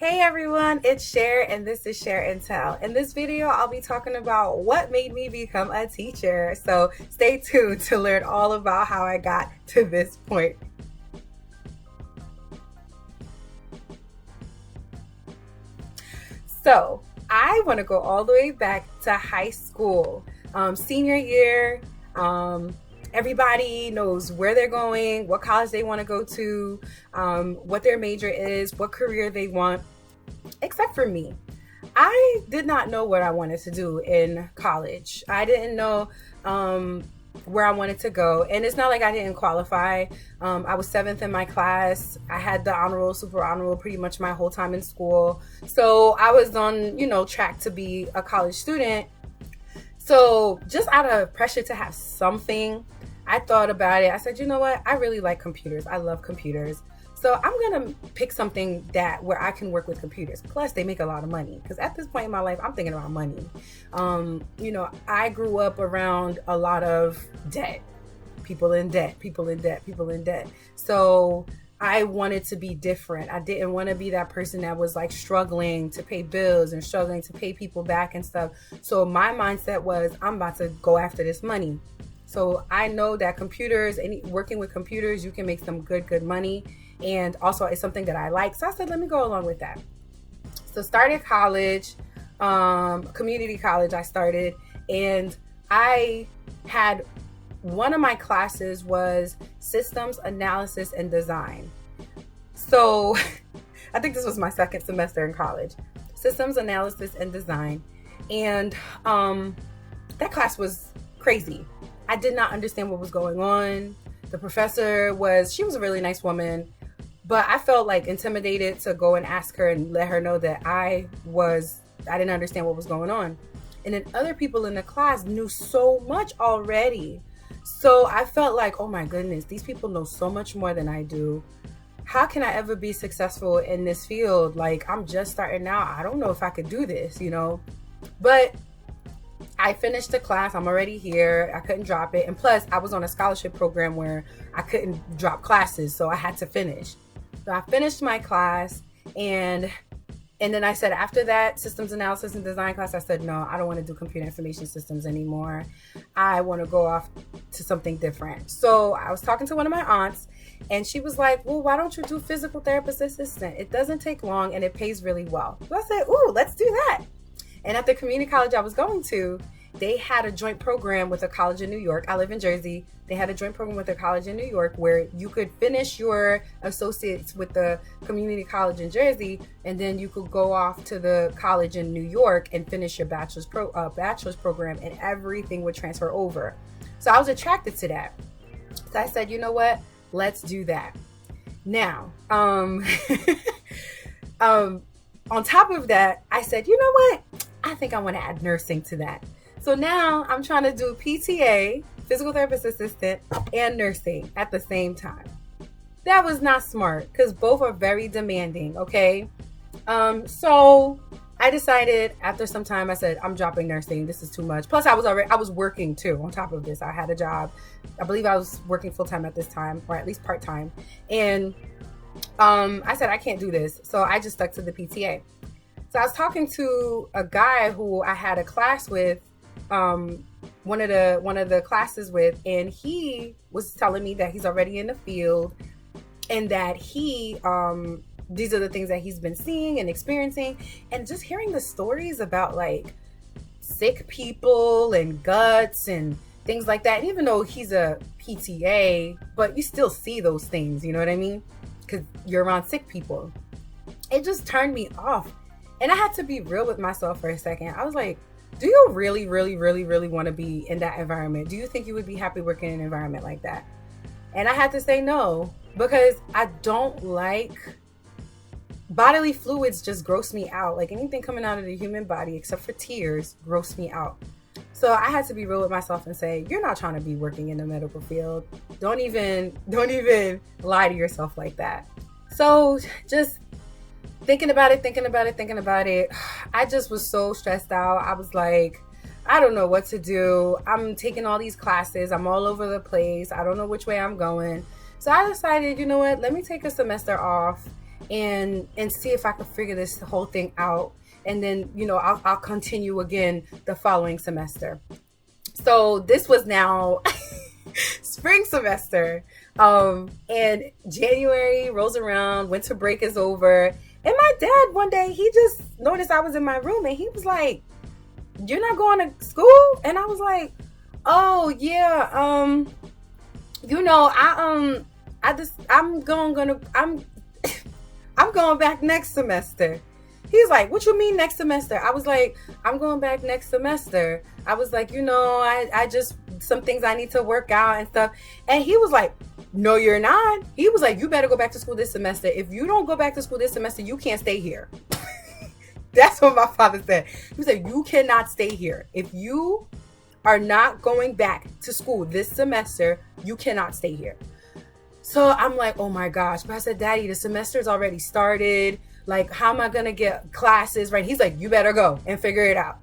Hey everyone, it's Cher and this is Share and Tell. In this video, I'll be talking about what made me become a teacher. So stay tuned to learn all about how I got to this point. So I want to go all the way back to high school. Senior year, everybody knows where they're going, what college they want to go to, what their major is, what career they want, except for me. I did not know what I wanted to do in college. I didn't know where I wanted to go. And it's not like I didn't qualify. I was seventh in my class. I had the honor roll, super honor roll pretty much my whole time in school. So I was on, track to be a college student. So just out of pressure to have something, I thought about it. I said, you know what? I really like computers. I love computers. So I'm going to pick something where I can work with computers. Plus, they make a lot of money. Because at this point in my life, I'm thinking about money. I grew up around a lot of debt. People in debt, people in debt, people in debt. So I wanted to be different. I didn't want to be that person that was like struggling to pay bills and struggling to pay people back and stuff. So my mindset was, I'm about to go after this money. So I know that working with computers, you can make some good money. And also it's something that I like. So I said, let me go along with that. So started college, community college I started, and I had one of my classes was systems analysis and design. So I think this was my second semester in college, systems analysis and design. And that class was crazy. I did not understand what was going on. The professor she was a really nice woman, but I felt like intimidated to go and ask her and let her know that I didn't understand what was going on. And then other people in the class knew so much already. So I felt like, oh my goodness, these people know so much more than I do. How can I ever be successful in this field? Like, I'm just starting out. I don't know if I could do this, But I finished the class. I'm already here. I couldn't drop it. And plus, I was on a scholarship program where I couldn't drop classes, so I had to finish. So I finished my class, and then I said, after that systems analysis and design class, I said, no, I don't want to do computer information systems anymore. I want to go off to something different. So I was talking to one of my aunts, and she was like, well, why don't you do physical therapist assistant? It doesn't take long, and it pays really well. So I said, ooh, let's do that. And at the community college I was going to, they had a joint program with a college in New York. I live in Jersey. They had a joint program with a college in New York where you could finish your associates with the community college in Jersey, and then you could go off to the college in New York and finish your bachelor's program, and everything would transfer over. So I was attracted to that. So I said, you know what? Let's do that. Now, on top of that, I said, you know what? I think I want to add nursing to that. So now I'm trying to do PTA, physical therapist assistant, and nursing at the same time. That was not smart because both are very demanding, okay? So I decided after some time, I said, I'm dropping nursing. This is too much. Plus I was working too on top of this. I had a job. I believe I was working full-time at this time, or at least part-time. And I said, I can't do this. So I just stuck to the PTA. So I was talking to a guy who I had a class with, one of the classes with, and he was telling me that he's already in the field and that these are the things that he's been seeing and experiencing, and just hearing the stories about like sick people and guts and things like that. And even though he's a PTA, but you still see those things, you know what I mean? Because you're around sick people. It just turned me off. And I had to be real with myself for a second. I was like, do you really, really, really, really want to be in that environment? Do you think you would be happy working in an environment like that? And I had to say no, because I don't like bodily fluids. Just gross me out. Like anything coming out of the human body except for tears gross me out. So I had to be real with myself and say, you're not trying to be working in the medical field. Don't even lie to yourself like that. So just thinking about it. I just was so stressed out. I was like, I don't know what to do. I'm taking all these classes. I'm all over the place. I don't know which way I'm going. So I decided, you know what? Let me take a semester off and see if I could figure this whole thing out. And then, I'll continue again the following semester. So this was now spring semester. And January rolls around, winter break is over. And my dad, one day, he just noticed I was in my room and he was like, "You're not going to school?" And I was like, "Oh yeah, I'm going back next semester." He's like, "What you mean next semester?" I was like, "I'm going back next semester." I was like, I just, some things I need to work out and stuff. And he was like, "No, you're not." He was like, "You better go back to school this semester. If you don't go back to school this semester, you can't stay here." That's what my father said. He said, "You cannot stay here. If you are not going back to school this semester, you cannot stay here." So I'm like, oh my gosh. But I said, "Daddy, the semester's already started. Like, how am I going to get classes?" Right? He's like, "You better go and figure it out."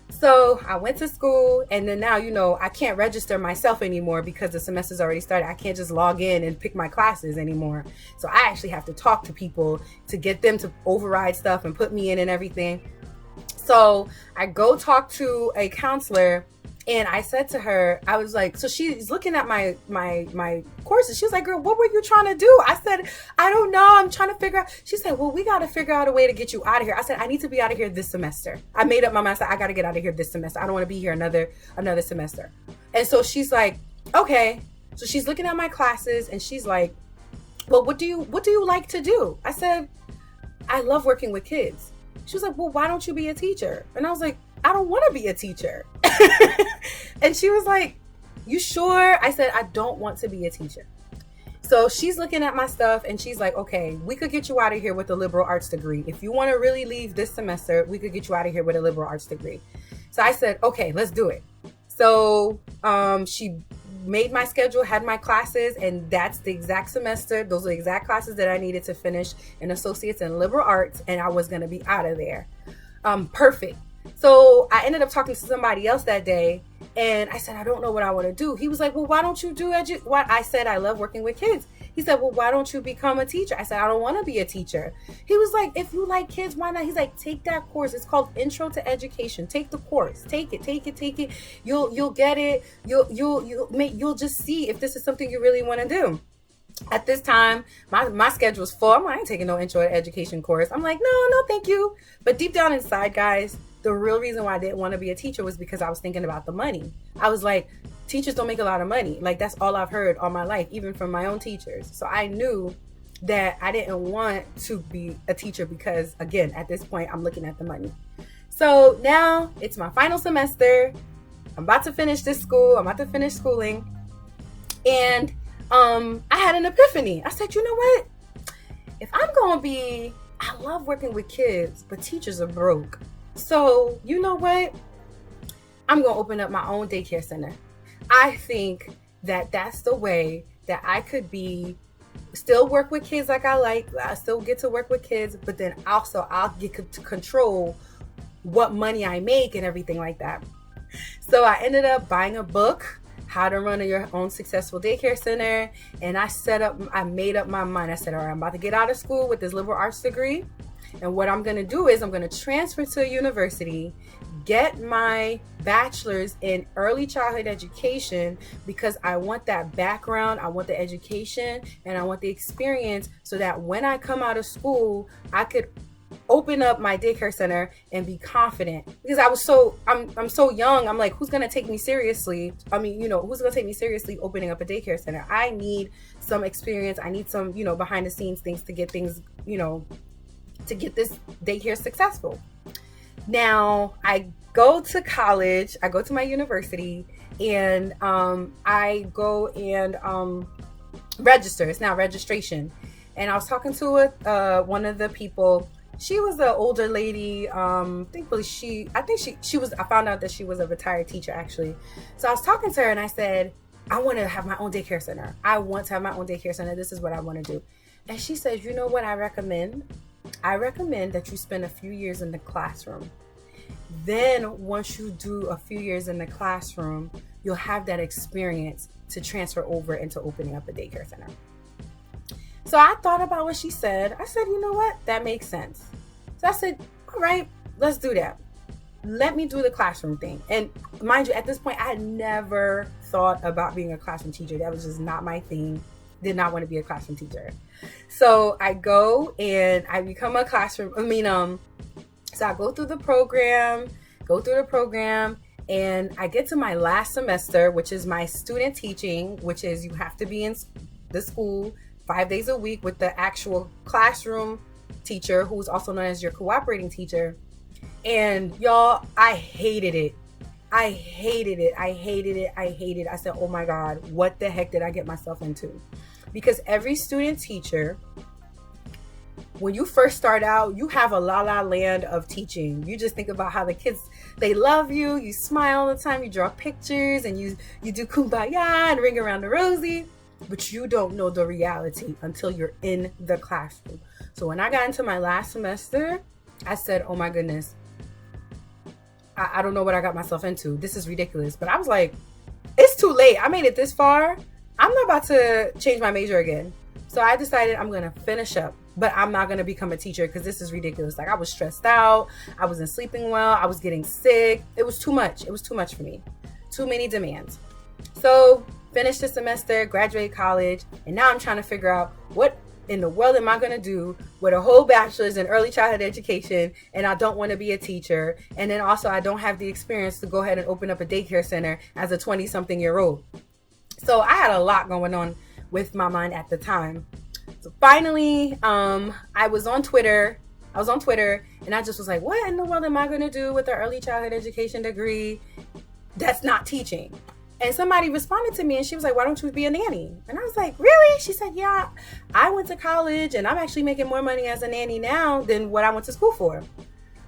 So I went to school, and then now, I can't register myself anymore because the semester's already started. I can't just log in and pick my classes anymore. So I actually have to talk to people to get them to override stuff and put me in and everything. So I go talk to a counselor, and I said to her, I was like, so she's looking at my courses. She was like, "Girl, what were you trying to do?" I said, "I don't know. I'm trying to figure out." She said, "Well, we got to figure out a way to get you out of here." I said, "I need to be out of here this semester." I made up my mind. I said, "I got to get out of here this semester. I don't want to be here another semester." And so she's like, "Okay." So she's looking at my classes and she's like, "Well, what do you like to do?" I said, "I love working with kids." She was like, "Well, why don't you be a teacher?" And I was like, "I don't want to be a teacher." And she was like, "You sure?" I said, "I don't want to be a teacher." So she's looking at my stuff and she's like, "Okay, we could get you out of here with a liberal arts degree. If you want to really leave this semester, we could get you out of here with a liberal arts degree." So I said, "Okay, let's do it." So she made my schedule, had my classes, and that's the exact semester. Those are the exact classes that I needed to finish an associate's in liberal arts, and I was going to be out of there. Perfect. So I ended up talking to somebody else that day, and I said, "I don't know what I want to do." He was like, "Well, why don't you do what?" I said, "I love working with kids." He said, "Well, why don't you become a teacher?" I said, "I don't want to be a teacher." He was like, "If you like kids, why not?" He's like, "Take that course. It's called Intro to Education. Take the course. Take it. You'll get it. You'll just see if this is something you really want to do." At this time, my schedule was full. I'm like, "I ain't taking no Intro to Education course." I'm like, no, thank you. But deep down inside, guys, the real reason why I didn't want to be a teacher was because I was thinking about the money. I was like, teachers don't make a lot of money. Like, that's all I've heard all my life, even from my own teachers. So I knew that I didn't want to be a teacher because, again, at this point, I'm looking at the money. So now it's my final semester. I'm about to finish this school. I'm about to finish schooling. And I had an epiphany. I said, "You know what? If I'm going to be, I love working with kids, but teachers are broke. So, you know what? I'm going to open up my own daycare center." I think that that's the way that I could still work with kids like I like. I still get to work with kids, but then also I'll get to control what money I make and everything like that. So I ended up buying a book, How to Run Your Own Successful Daycare Center. And I made up my mind. I said, all right, I'm about to get out of school with this liberal arts degree. And what I'm going to do is I'm going to transfer to a university, get my bachelor's in early childhood education, because I want that background, I want the education, and I want the experience so that when I come out of school, I could open up my daycare center and be confident. Because I'm so young. I'm like, who's going to take me seriously? I mean, who's going to take me seriously opening up a daycare center? I need some experience. I need some, behind the scenes things to get things, to get this daycare successful. Now I go to college, I go to my university, and I go and register. It's now registration. And I was talking to one of the people. She was an older lady. I found out that she was a retired teacher, actually. So I was talking to her and I said, "I want to have my own daycare center. I want to have my own daycare center. This is what I want to do." And she says, "You know what I recommend? I recommend that you spend a few years in the classroom. Then once you do a few years in the classroom, you'll have that experience to transfer over into opening up a daycare center." So I thought about what she said. I said, you know what? That makes sense. So I said, all right, let's do that. Let me do the classroom thing. And mind you, at this point, I had never thought about being a classroom teacher. That was just not my thing. Did not want to be a classroom teacher. So I go and I become a classroom. So I go through the program, and I get to my last semester, which is my student teaching, which is you have to be in the school 5 days a week with the actual classroom teacher, who's also known as your cooperating teacher. And y'all, I hated it. I said, oh my God, what the heck did I get myself into? Because every student teacher, when you first start out, you have a la land of teaching. You just think about how the kids, they love you. You smile all the time. You draw pictures and you do kumbaya and ring around the rosy. But you don't know the reality until you're in the classroom. So when I got into my last semester, I said, oh my goodness, I don't know what I got myself into. This is ridiculous. But I was like, it's too late. I made it this far. I'm not about to change my major again. So I decided I'm going to finish up, but I'm not going to become a teacher because this is ridiculous. Like, I was stressed out. I wasn't sleeping well. I was getting sick. It was too much. It was too much for me. Too many demands. So finished the semester, graduated college, and now I'm trying to figure out what in the world am I going to do with a whole bachelor's in early childhood education, and I don't want to be a teacher. And then also I don't have the experience to go ahead and open up a daycare center as a 20-something-year-old. So I had a lot going on with my mind at the time. So finally, I was on Twitter, and I just was like, what in the world am I going to do with an early childhood education degree that's not teaching? And somebody responded to me and she was like, why don't you be a nanny? And I was like, really? She said, yeah, I went to college and I'm actually making more money as a nanny now than what I went to school for.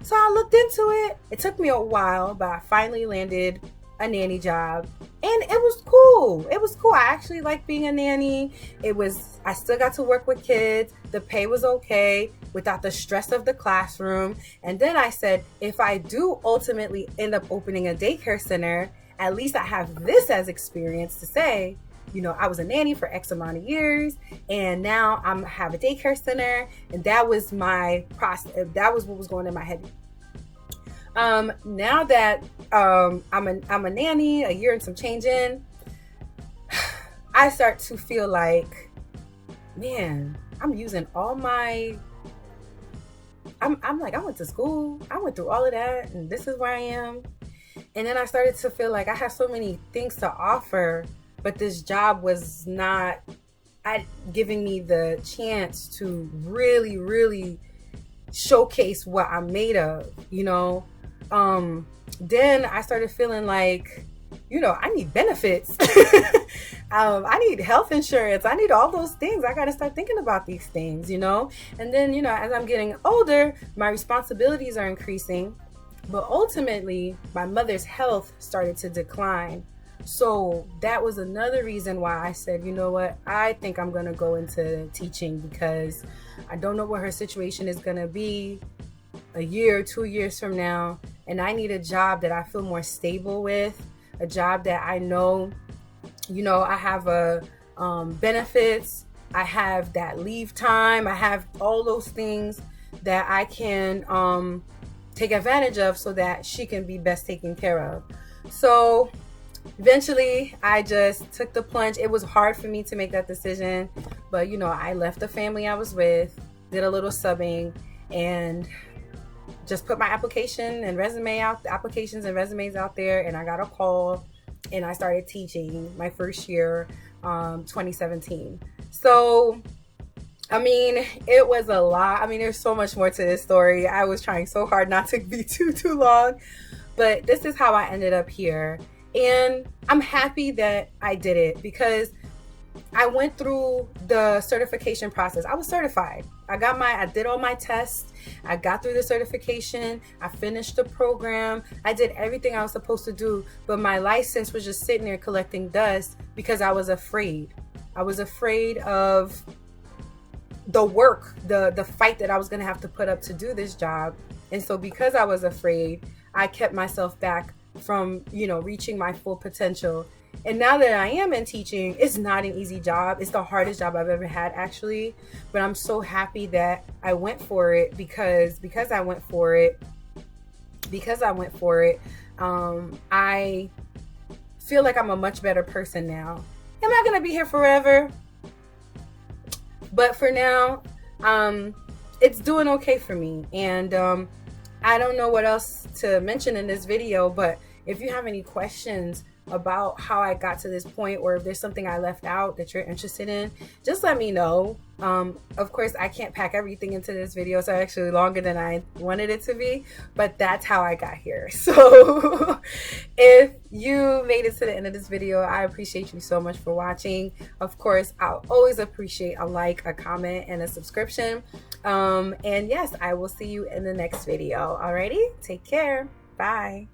So I looked into it. It took me a while, but I finally landed a nanny job and it was cool. I actually liked being a nanny. I still got to work with kids. The pay was okay without the stress of the classroom. And then I said, if I do ultimately end up opening a daycare center, at least I have this as experience to say, you know, I was a nanny for X amount of years and now I have a daycare center. And that was my process. That was what was going in my head. Now that I'm a nanny, a year and some change in, I start to feel like, man, I'm using all my, I'm like, I went to school, I went through all of that, and this is where I am. And then I started to feel like I have so many things to offer, but this job was not giving me the chance to really, really showcase what I'm made of, you know? Then I started feeling like, you know, I need benefits. I need health insurance. I need all those things. I got to start thinking about these things, you know? And then, you know, as I'm getting older, my responsibilities are increasing. But ultimately, my mother's health started to decline. So that was another reason why I said, you know what, I think I'm going to go into teaching because I don't know what her situation is going to be a year or 2 years from now. And I need a job that I feel more stable with, a job that I know, you know, I have benefits, I have that leave time, I have all those things that I can take advantage of so that she can be best taken care of. So eventually I just took the plunge. It was hard for me to make that decision, but you know, I left the family I was with, did a little subbing, and just put my applications and resumes out there, and I got a call and I started teaching my first year, 2017. So I mean, it was a lot. I mean, there's so much more to this story. I was trying so hard not to be too long, but this is how I ended up here. And I'm happy that I did it because I went through the certification process. I was certified. I did all my tests. I got through the certification. I finished the program. I did everything I was supposed to do, but my license was just sitting there collecting dust because I was afraid. I was afraid of the work, the fight that I was going to have to put up to do this job. And so because I was afraid, I kept myself back from, you know, reaching my full potential. And now that I am in teaching, it's not an easy job. It's the hardest job I've ever had, actually. But I'm so happy that I went for it because I went for it. I feel like I'm a much better person now. Am I gonna be here forever? But for now, it's doing okay for me. And I don't know what else to mention in this video, but if you have any questions about how I got to this point, or if there's something I left out that you're interested in, just let me know. Of course, I can't pack everything into this video, so actually longer than I wanted it to be, but that's how I got here. So if you made it to the end of this video, I appreciate you so much for watching. Of course, I'll always appreciate a like, a comment, and a subscription. And yes, I will see you in the next video. Alrighty, take care. Bye.